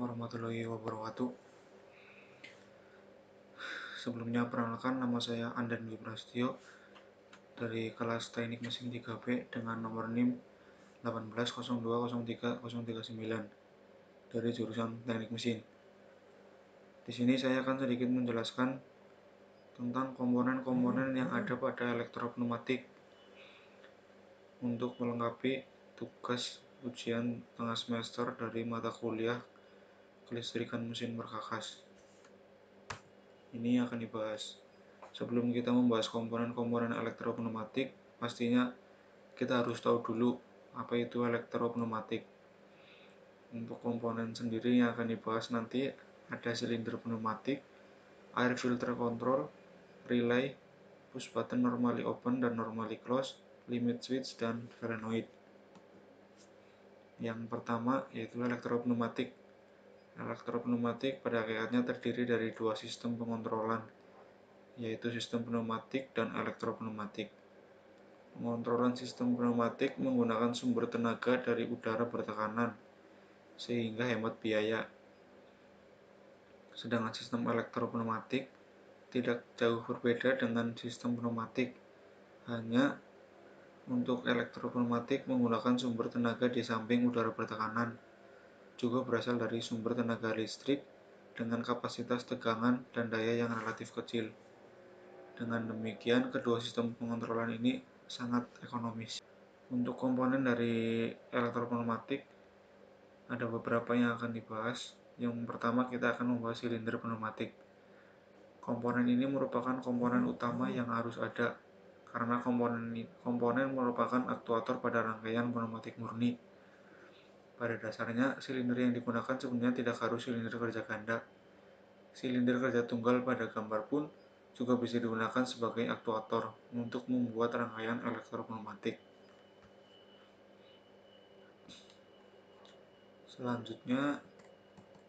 warahmatullahi wabarakatuh. Sebelumnya perkenalkan, nama saya Andan Dwi Prasetyo dari kelas Teknik Mesin 3B dengan nomor NIM 180203039 dari jurusan Teknik Mesin. Di sini saya akan sedikit menjelaskan tentang komponen-komponen yang ada pada elektropneumatik untuk melengkapi tugas ujian tengah semester dari mata kuliah kelistrikan mesin perkakas. Ini akan dibahas. Sebelum kita membahas komponen-komponen elektropneumatik, pastinya kita harus tahu dulu apa itu elektropneumatik. Untuk komponen sendiri yang akan dibahas nanti ada silinder pneumatik, air filter control, relay, push button normally open dan normally close, limit switch, dan solenoid. Yang pertama yaitu elektropneumatik. Elektropneumatik pada hakikatnya terdiri dari dua sistem pengontrolan, yaitu sistem pneumatik dan elektropneumatik. Pengontrolan sistem pneumatik menggunakan sumber tenaga dari udara bertekanan, sehingga hemat biaya. Sedangkan sistem elektropneumatik tidak jauh berbeda dengan sistem pneumatik, hanya untuk elektropneumatik menggunakan sumber tenaga di samping udara bertekanan, juga berasal dari sumber tenaga listrik dengan kapasitas tegangan dan daya yang relatif kecil. Dengan demikian, kedua sistem pengontrolan ini sangat ekonomis. Untuk komponen dari elektropneumatik ada beberapa yang akan dibahas. Yang pertama kita akan membahas silinder pneumatik. Komponen ini merupakan komponen utama yang harus ada karena komponen merupakan aktuator pada rangkaian pneumatik murni. Pada dasarnya, silinder yang digunakan sebenarnya tidak harus silinder kerja ganda. Silinder kerja tunggal pada gambar pun juga bisa digunakan sebagai aktuator untuk membuat rangkaian elektropneumatik. Selanjutnya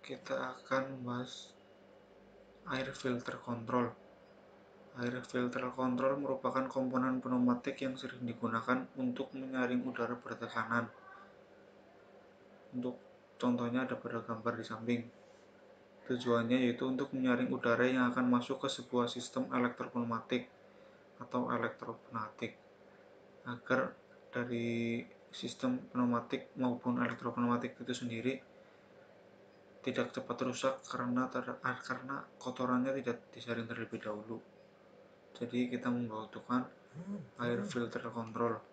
kita akan membahas air filter control. Air filter control merupakan komponen pneumatik yang sering digunakan untuk menyaring udara bertekanan. Untuk contohnya ada pada gambar di samping. Tujuannya yaitu untuk menyaring udara yang akan masuk ke sebuah sistem elektropneumatik atau elektropneumatik agar dari sistem pneumatik maupun elektropneumatik itu sendiri tidak cepat rusak karena kotorannya tidak disaring terlebih dahulu. Jadi kita membutuhkan air filter control.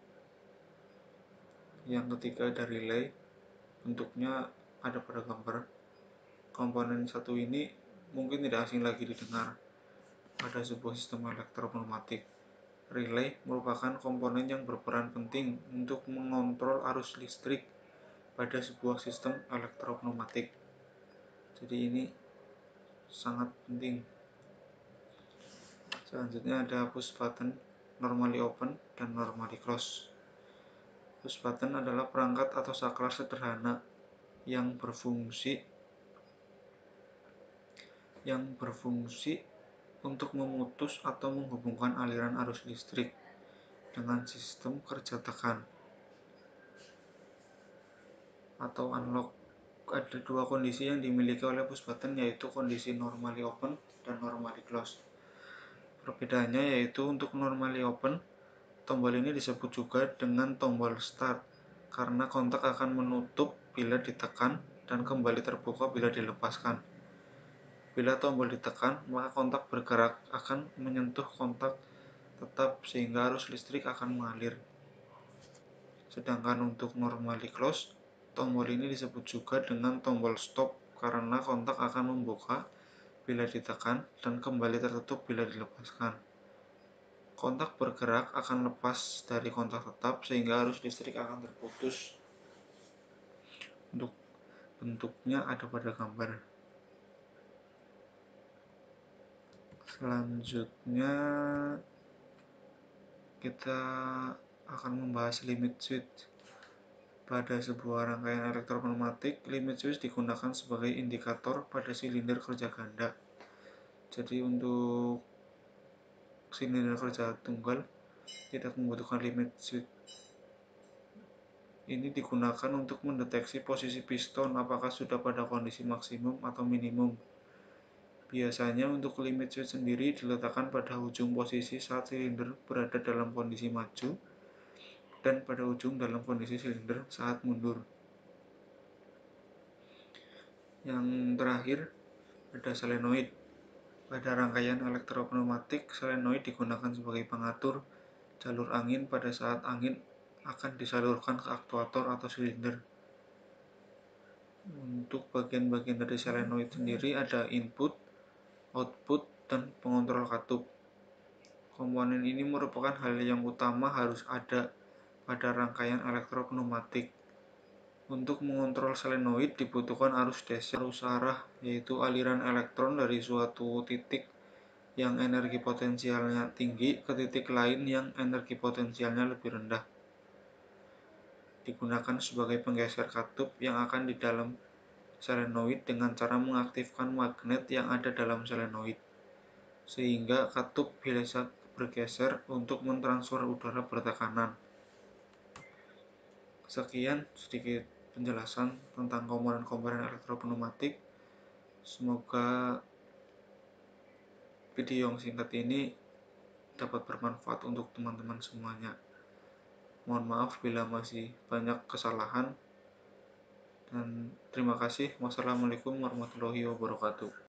Yang ketiga ada relay. Bentuknya ada pada gambar. Komponen satu ini mungkin tidak asing lagi didengar pada sebuah sistem elektropneumatik. Relay merupakan komponen yang berperan penting untuk mengontrol arus listrik pada sebuah sistem elektropneumatik. Jadi ini sangat penting. Selanjutnya ada push button, normally open, dan normally close. Push button adalah perangkat atau saklar sederhana yang berfungsi untuk memutus atau menghubungkan aliran arus listrik dengan sistem kerja tekan atau unlock. Ada dua kondisi yang dimiliki oleh push button, yaitu kondisi normally open dan normally close. Perbedaannya yaitu untuk normally open, tombol ini disebut juga dengan tombol start karena kontak akan menutup bila ditekan dan kembali terbuka bila dilepaskan. Bila tombol ditekan, maka kontak bergerak akan menyentuh kontak tetap sehingga arus listrik akan mengalir. Sedangkan untuk normally close, tombol ini disebut juga dengan tombol stop karena kontak akan membuka bila ditekan dan kembali tertutup bila dilepaskan. Kontak bergerak akan lepas dari kontak tetap sehingga arus listrik akan terputus. Untuk bentuknya ada pada gambar. Selanjutnya kita akan membahas limit switch. Pada sebuah rangkaian elektropneumatik, limit switch digunakan sebagai indikator pada silinder kerja ganda. Jadi untuk silinder kerja tunggal tidak membutuhkan limit switch. Ini digunakan untuk mendeteksi posisi piston apakah sudah pada kondisi maksimum atau minimum. Biasanya untuk limit switch sendiri diletakkan pada ujung posisi saat silinder berada dalam kondisi maju dan pada ujung dalam kondisi silinder saat mundur. Yang terakhir ada solenoid. Pada rangkaian elektropneumatik, solenoid digunakan sebagai pengatur jalur angin pada saat angin akan disalurkan ke aktuator atau silinder. Untuk bagian-bagian dari solenoid sendiri ada input, output, dan pengontrol katup. Komponen ini merupakan hal yang utama harus ada pada rangkaian elektropneumatik. Untuk mengontrol solenoid dibutuhkan arus DC, arus arah, yaitu aliran elektron dari suatu titik yang energi potensialnya tinggi ke titik lain yang energi potensialnya lebih rendah. Digunakan sebagai penggeser katup yang akan di dalam solenoid dengan cara mengaktifkan magnet yang ada dalam solenoid, sehingga katup bisa bergeser untuk mentransfer udara bertekanan. Sekian sedikit penjelasan tentang komponen-komponen elektropneumatik. Semoga video yang singkat ini dapat bermanfaat untuk teman-teman semuanya. Mohon maaf bila masih banyak kesalahan, dan terima kasih. Wassalamualaikum warahmatullahi wabarakatuh.